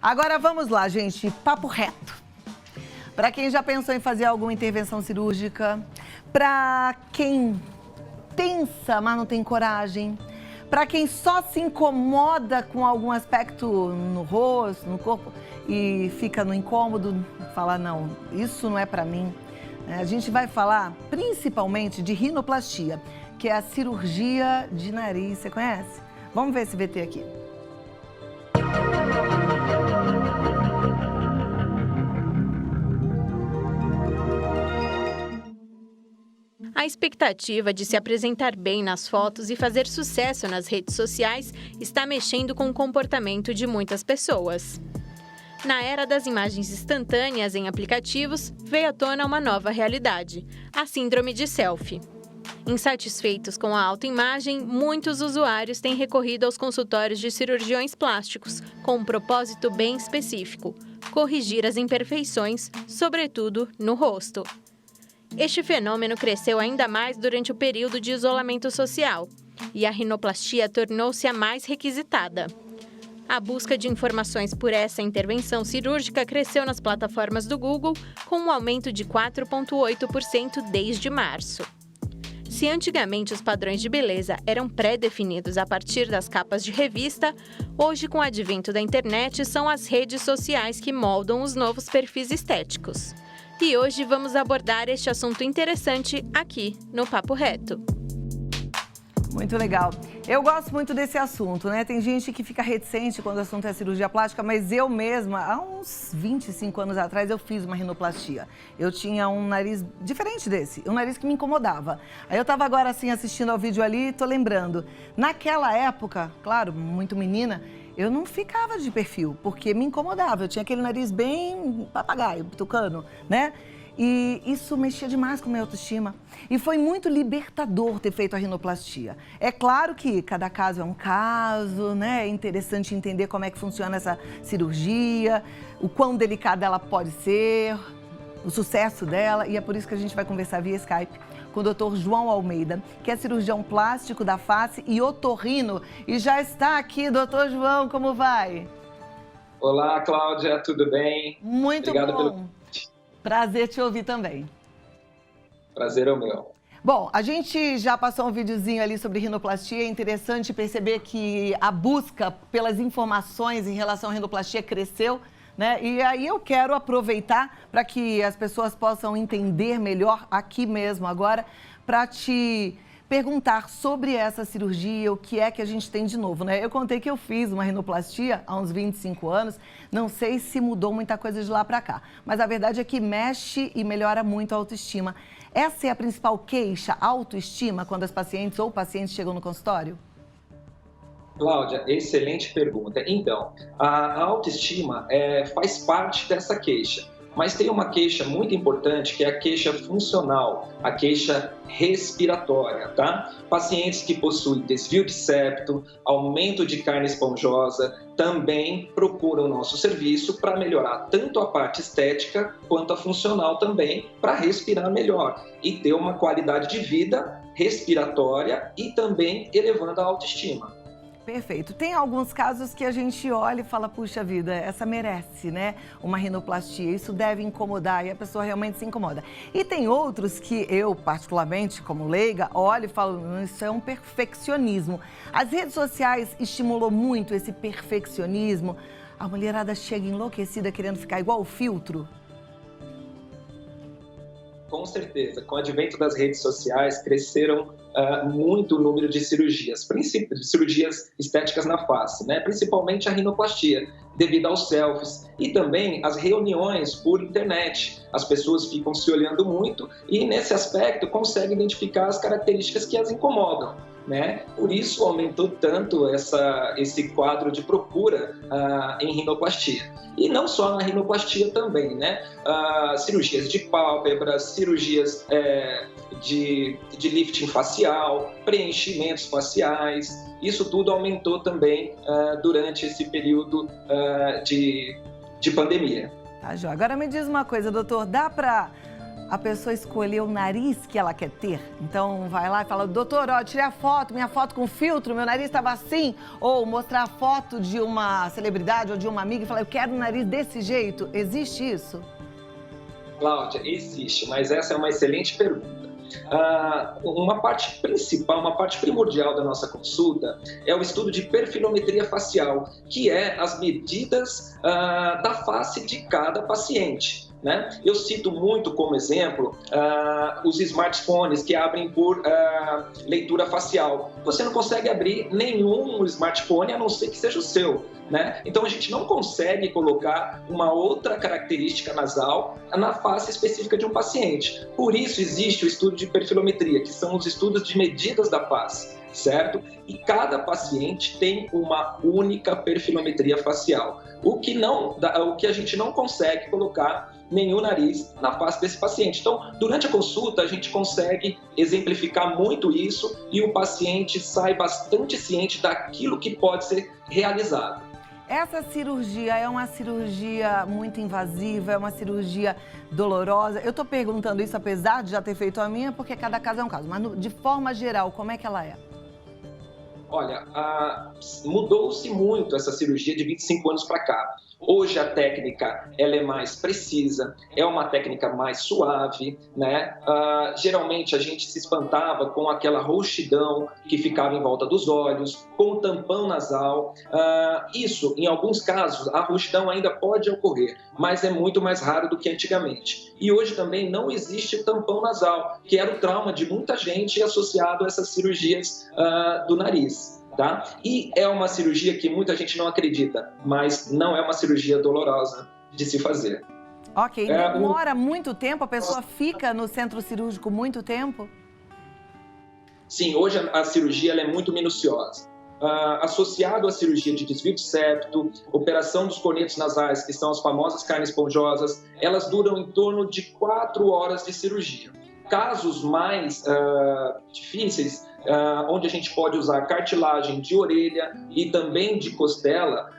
Agora vamos lá, gente, papo reto. Para quem já pensou em fazer alguma intervenção cirúrgica, para quem pensa, mas não tem coragem, para quem só se incomoda com algum aspecto no rosto, no corpo e fica no incômodo, fala não, isso não é para mim. A gente vai falar principalmente de rinoplastia, que é a cirurgia de nariz, você conhece? Vamos ver esse VT aqui. A expectativa de se apresentar bem nas fotos e fazer sucesso nas redes sociais está mexendo com o comportamento de muitas pessoas. Na era das imagens instantâneas em aplicativos, veio à tona uma nova realidade, a síndrome de selfie. Insatisfeitos com a autoimagem, muitos usuários têm recorrido aos consultórios de cirurgiões plásticos com um propósito bem específico: corrigir as imperfeições, sobretudo no rosto. Este fenômeno cresceu ainda mais durante o período de isolamento social e a rinoplastia tornou-se a mais requisitada. A busca de informações por essa intervenção cirúrgica cresceu nas plataformas do Google com um aumento de 4,8% desde março. Se antigamente os padrões de beleza eram pré-definidos a partir das capas de revista, hoje, com o advento da internet, são as redes sociais que moldam os novos perfis estéticos. E hoje vamos abordar este assunto interessante aqui no Papo Reto. Muito legal. Eu gosto muito desse assunto, né? Tem gente que fica reticente quando o assunto é cirurgia plástica, mas eu mesma, há uns 25 anos atrás, eu fiz uma rinoplastia. Eu tinha um nariz diferente desse, um nariz que me incomodava. Aí eu tava agora assim assistindo ao vídeo ali e tô lembrando. Naquela época, claro, muito menina, eu não ficava de perfil, porque me incomodava. Eu tinha aquele nariz bem papagaio, tucano, né? E isso mexia demais com a minha autoestima. E foi muito libertador ter feito a rinoplastia. É claro que cada caso é um caso, né? É interessante entender como é que funciona essa cirurgia, o quão delicada ela pode ser, o sucesso dela. E é por isso que a gente vai conversar via Skype com o Dr. João Almeida, que é cirurgião plástico da face e otorrino. E já está aqui, Dr. João, como vai? Olá, Cláudia, tudo bem? Muito Obrigado bom. pelo... Prazer te ouvir também. Prazer é o meu. Bom, a gente já passou um videozinho ali sobre rinoplastia. É interessante perceber que a busca pelas informações em relação à rinoplastia cresceu, né? E aí eu quero aproveitar para que as pessoas possam entender melhor aqui mesmo agora, para te perguntar sobre essa cirurgia, o que é que a gente tem de novo, né? Eu contei que eu fiz uma rinoplastia há uns 25 anos, não sei se mudou muita coisa de lá para cá, mas a verdade é que mexe e melhora muito a autoestima. Essa é a principal queixa, a autoestima, quando as pacientes ou pacientes chegam no consultório? Cláudia, excelente pergunta. Então, a autoestima faz parte dessa queixa. Mas tem uma queixa muito importante, que é a queixa funcional, a queixa respiratória, tá? Pacientes que possuem desvio de septo, aumento de carne esponjosa, também procuram o nosso serviço para melhorar tanto a parte estética quanto a funcional também, para respirar melhor e ter uma qualidade de vida respiratória e também elevando a autoestima. Perfeito. Tem alguns casos que a gente olha e fala, puxa vida, essa merece, né? Uma rinoplastia, isso deve incomodar e a pessoa realmente se incomoda. E tem outros que eu, particularmente, como leiga, olho e falo, isso é um perfeccionismo. As redes sociais estimulam muito esse perfeccionismo. A mulherada chega enlouquecida querendo ficar igual o filtro. Com certeza, com o advento das redes sociais, cresceram muito o número de cirurgias, cirurgias estéticas na face, né? Principalmente a rinoplastia, devido aos selfies e também as reuniões por internet. As pessoas ficam se olhando muito e, nesse aspecto, conseguem identificar as características que as incomodam, né? Por isso aumentou tanto esse quadro de procura em rinoplastia. E não só na rinoplastia também, né? Cirurgias de pálpebras, cirurgias de lifting facial, preenchimentos faciais, isso tudo aumentou também durante esse período de pandemia. Tá, Jó. Agora me diz uma coisa, doutor, dá para a pessoa escolher o nariz que ela quer ter? Então vai lá e fala, doutor, ó, tirei a foto, minha foto com filtro, meu nariz estava assim. Ou mostrar a foto de uma celebridade ou de uma amiga e falar, eu quero um nariz desse jeito. Existe isso? Cláudia, existe, mas essa é uma excelente pergunta. Uma parte principal, uma parte primordial da nossa consulta é o estudo de perfilometria facial, que é as medidas da face de cada paciente, né? Eu cito muito como exemplo os smartphones que abrem por leitura facial. Você não consegue abrir nenhum smartphone a não ser que seja o seu, né? Então a gente não consegue colocar uma outra característica nasal na face específica de um paciente. Por isso existe o estudo de perfilometria, que são os estudos de medidas da face, certo? E cada paciente tem uma única perfilometria facial. O que a gente não consegue colocar nenhum nariz na face desse paciente. Então, durante a consulta, a gente consegue exemplificar muito isso e o paciente sai bastante ciente daquilo que pode ser realizado. Essa cirurgia é uma cirurgia muito invasiva, é uma cirurgia dolorosa? Eu estou perguntando isso, apesar de já ter feito a minha, porque cada caso é um caso. Mas, de forma geral, como é que ela é? Olha, mudou-se muito essa cirurgia de 25 anos para cá. Hoje a técnica ela é mais precisa, é uma técnica mais suave, né? Geralmente a gente se espantava com aquela roxidão que ficava em volta dos olhos, com o tampão nasal. Isso, em alguns casos, a roxidão ainda pode ocorrer, mas é muito mais raro do que antigamente. E hoje também não existe o tampão nasal, que era o trauma de muita gente associado a essas cirurgias do nariz. Tá? E é uma cirurgia que muita gente não acredita, mas não é uma cirurgia dolorosa de se fazer. Ok, demora muito tempo? A pessoa fica no centro cirúrgico muito tempo? Sim, hoje a cirurgia ela é muito minuciosa. Associado à cirurgia de desvio de septo, operação dos cornetos nasais, que são as famosas carnes esponjosas, elas duram em torno de 4 horas de cirurgia. Casos mais difíceis, onde a gente pode usar cartilagem de orelha e também de costela,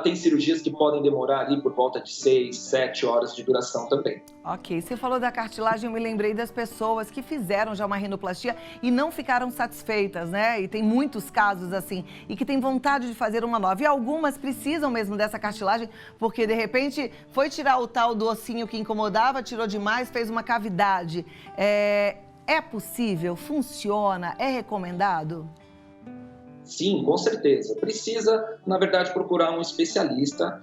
tem cirurgias que podem demorar ali por volta de 6, 7 horas de duração também. Ok, você falou da cartilagem, eu me lembrei das pessoas que fizeram já uma rinoplastia e não ficaram satisfeitas, né? E tem muitos casos assim, e que tem vontade de fazer uma nova. E algumas precisam mesmo dessa cartilagem, porque de repente foi tirar o tal do ossinho que incomodava, tirou demais, fez uma cavidade. É possível? Funciona? É recomendado? Sim, com certeza. Precisa, na verdade, procurar um especialista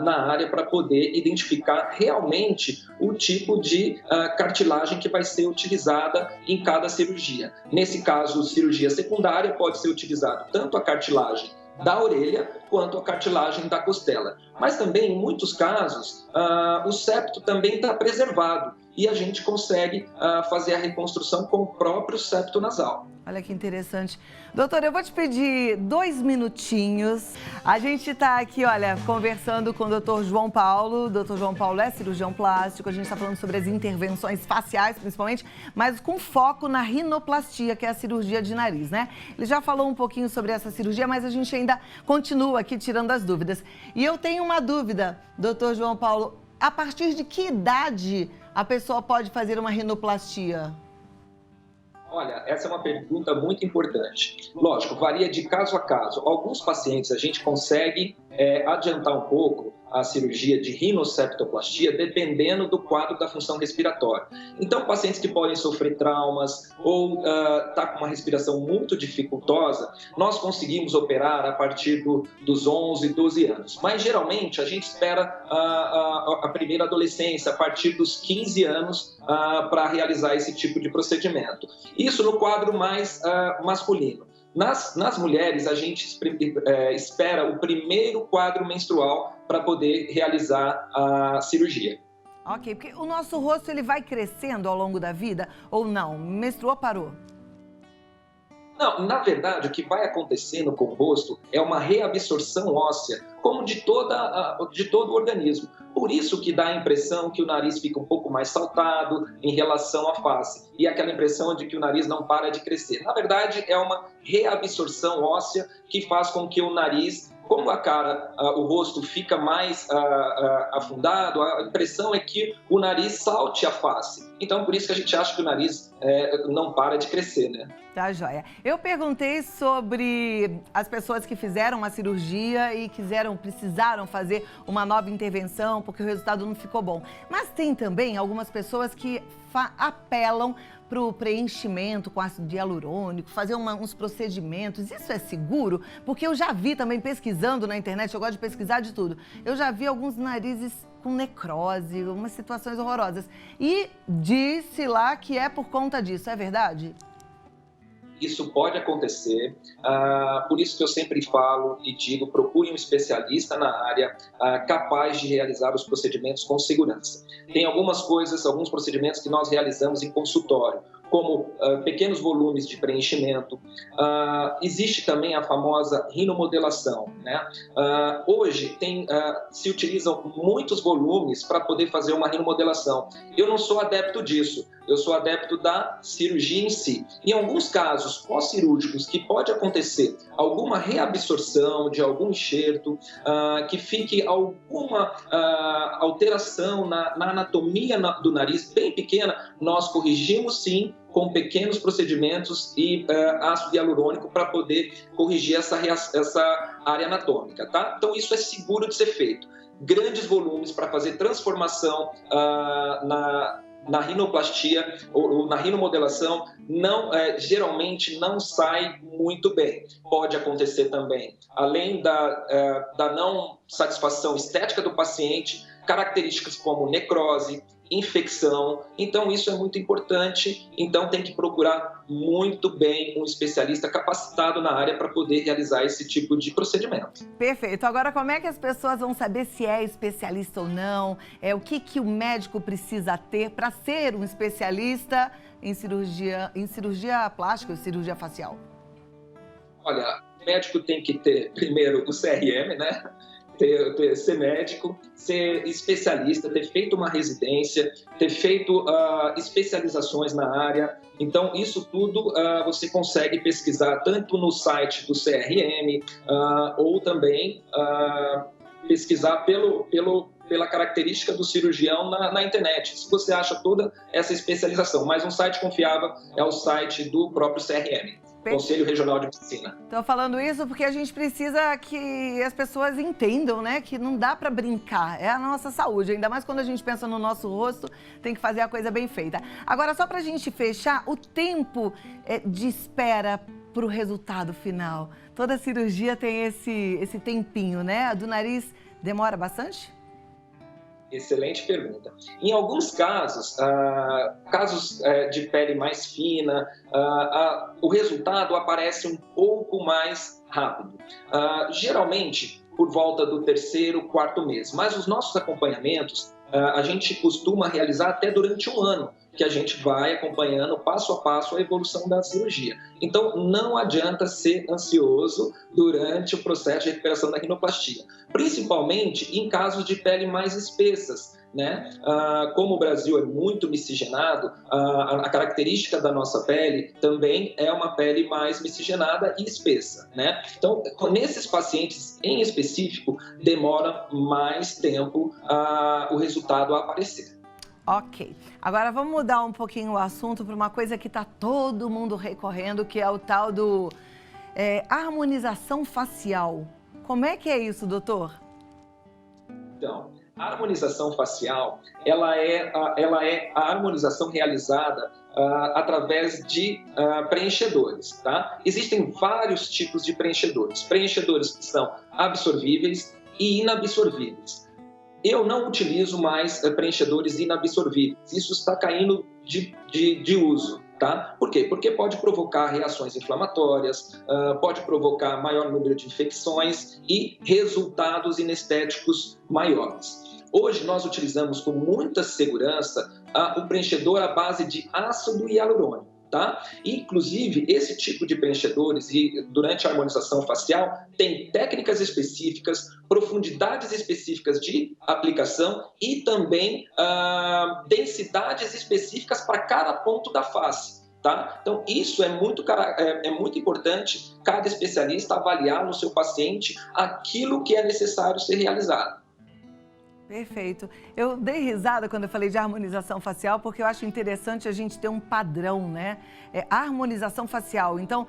na área para poder identificar realmente o tipo de cartilagem que vai ser utilizada em cada cirurgia. Nesse caso, cirurgia secundária, pode ser utilizado tanto a cartilagem da orelha quanto a cartilagem da costela. Mas também, em muitos casos, o septo também está preservado e a gente consegue fazer a reconstrução com o próprio septo nasal. Olha que interessante. Doutora, eu vou te pedir 2 minutinhos. A gente está aqui, olha, conversando com o doutor João Paulo. O doutor João Paulo é cirurgião plástico. A gente está falando sobre as intervenções faciais, principalmente, mas com foco na rinoplastia, que é a cirurgia de nariz, né? Ele já falou um pouquinho sobre essa cirurgia, mas a gente ainda continua aqui tirando as dúvidas. E eu tenho uma dúvida, doutor João Paulo. A partir de que idade a pessoa pode fazer uma rinoplastia? Olha, essa é uma pergunta muito importante. Lógico, varia de caso a caso. Alguns pacientes a gente consegue adiantar um pouco a cirurgia de rinoceptoplastia dependendo do quadro da função respiratória. Então, pacientes que podem sofrer traumas ou tá com uma respiração muito dificultosa, nós conseguimos operar a partir dos 11, 12 anos. Mas, geralmente, a gente espera a primeira adolescência, a partir dos 15 anos, para realizar esse tipo de procedimento. Isso no quadro mais masculino. Nas mulheres, a gente espera o primeiro quadro menstrual para poder realizar a cirurgia. Ok, porque o nosso rosto ele vai crescendo ao longo da vida ou não? Menstruou, parou? Não, na verdade, o que vai acontecendo com o rosto é uma reabsorção óssea, como de todo o organismo. Por isso que dá a impressão que o nariz fica um pouco mais saltado em relação à face. E aquela impressão de que o nariz não para de crescer. Na verdade, é uma reabsorção óssea que faz com que o nariz como o rosto fica mais afundado, a impressão é que o nariz salte a face. Então, por isso que a gente acha que o nariz não para de crescer, né? Tá, joia. Eu perguntei sobre as pessoas que fizeram uma cirurgia e precisaram fazer uma nova intervenção porque o resultado não ficou bom. Mas tem também algumas pessoas que apelam para o preenchimento com ácido hialurônico, fazer uns procedimentos. Isso é seguro? Porque eu já vi também pesquisando na internet, eu gosto de pesquisar de tudo. Eu já vi alguns narizes com necrose, umas situações horrorosas. E disse lá que é por conta disso, é verdade? Isso pode acontecer, por isso que eu sempre falo e digo, procure um especialista na área capaz de realizar os procedimentos com segurança. Tem alguns procedimentos que nós realizamos em consultório, como pequenos volumes de preenchimento. Existe também a famosa rinomodelação, né? Hoje se utilizam muitos volumes para poder fazer uma rinomodelação. Eu não sou adepto disso. Eu sou adepto da cirurgia em si. Em alguns casos pós-cirúrgicos que pode acontecer alguma reabsorção de algum enxerto, que fique alguma alteração na anatomia do nariz bem pequena, nós corrigimos sim com pequenos procedimentos e ácido hialurônico para poder corrigir essa área anatômica, tá? Então isso é seguro de ser feito. Grandes volumes para fazer transformação na rinoplastia ou na rinomodelação geralmente não sai muito bem. Pode acontecer também, além da não satisfação estética do paciente, características como necrose, infecção. Então isso é muito importante, então tem que procurar muito bem um especialista capacitado na área para poder realizar esse tipo de procedimento. Perfeito. Agora, como é que as pessoas vão saber se é especialista ou não? O que o médico precisa ter para ser um especialista em cirurgia plástica ou cirurgia facial? Olha, o médico tem que ter primeiro o CRM, né? Ser médico, ser especialista, ter feito uma residência, ter feito especializações na área. Então, isso tudo você consegue pesquisar tanto no site do CRM ou também pesquisar pela característica do cirurgião na internet. Se você acha toda essa especialização, mas um site confiável é o site do próprio CRM. Conselho Regional de Medicina. Estou falando isso porque a gente precisa que as pessoas entendam, né, que não dá para brincar, é a nossa saúde, ainda mais quando a gente pensa no nosso rosto, tem que fazer a coisa bem feita. Agora, só para a gente fechar, o tempo de espera para o resultado final. Toda cirurgia tem esse tempinho, né? A do nariz demora bastante? Excelente pergunta. Em alguns casos, de pele mais fina, o resultado aparece um pouco mais rápido. Geralmente, por volta do 3º, 4º mês. Mas os nossos acompanhamentos, a gente costuma realizar até durante um ano, que a gente vai acompanhando passo a passo a evolução da cirurgia. Então, não adianta ser ansioso durante o processo de recuperação da rinoplastia, principalmente em casos de pele mais espessas, né? Como o Brasil é muito miscigenado, a característica da nossa pele também é uma pele mais miscigenada e espessa, né? Então, nesses pacientes em específico, demora mais tempo o resultado a aparecer. Ok. Agora vamos mudar um pouquinho o assunto para uma coisa que está todo mundo recorrendo, que é o tal do harmonização facial. Como é que é isso, doutor? Então, a harmonização facial, ela é a harmonização realizada através de preenchedores, tá? Existem vários tipos de preenchedores. Preenchedores que são absorvíveis e inabsorvíveis. Eu não utilizo mais preenchedores inabsorvíveis. Isso está caindo de uso, tá? Por quê? Porque pode provocar reações inflamatórias, pode provocar maior número de infecções e resultados inestéticos maiores. Hoje nós utilizamos com muita segurança o preenchedor à base de ácido hialurônico. Tá? Inclusive, esse tipo de preenchedores, durante a harmonização facial, tem técnicas específicas, profundidades específicas de aplicação e também densidades específicas para cada ponto da face. Tá? Então, isso é muito importante cada especialista avaliar no seu paciente aquilo que é necessário ser realizado. Perfeito. Eu dei risada quando eu falei de harmonização facial, porque eu acho interessante a gente ter um padrão, né? Harmonização facial. Então,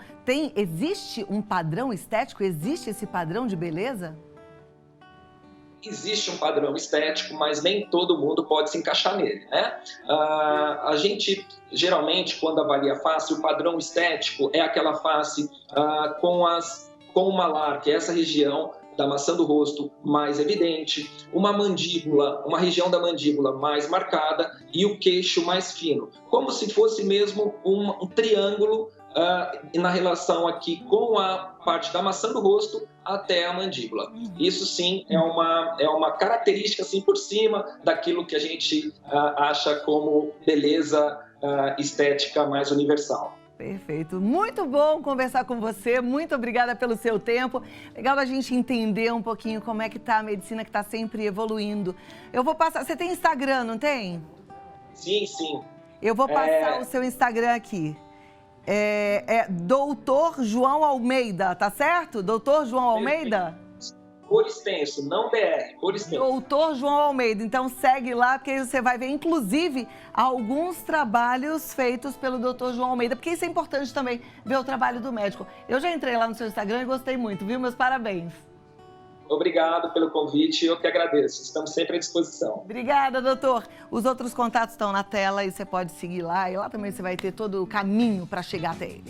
existe um padrão estético? Existe esse padrão de beleza? Existe um padrão estético, mas nem todo mundo pode se encaixar nele, né? A gente, geralmente, quando avalia a face, o padrão estético é aquela face com o malar, que é essa região da maçã do rosto mais evidente, uma mandíbula, uma região da mandíbula mais marcada e o queixo mais fino, como se fosse mesmo um triângulo na relação aqui com a parte da maçã do rosto até a mandíbula. Isso sim é uma característica assim por cima daquilo que a gente acha como beleza estética mais universal. Perfeito. Muito bom conversar com você. Muito obrigada pelo seu tempo. Legal a gente entender um pouquinho como é que está a medicina que está sempre evoluindo. Eu vou passar... Você tem Instagram, não tem? Sim, sim. Eu vou passar o seu Instagram aqui. Doutor João Almeida, tá certo? Doutor João Almeida? Por extenso, não BR, por extenso. Doutor João Almeida, então segue lá, porque aí você vai ver, inclusive, alguns trabalhos feitos pelo Doutor João Almeida, porque isso é importante também, ver o trabalho do médico. Eu já entrei lá no seu Instagram e gostei muito, viu? Meus parabéns. Obrigado pelo convite, eu que agradeço. Estamos sempre à disposição. Obrigada, doutor. Os outros contatos estão na tela e você pode seguir lá, e lá também você vai ter todo o caminho para chegar até ele.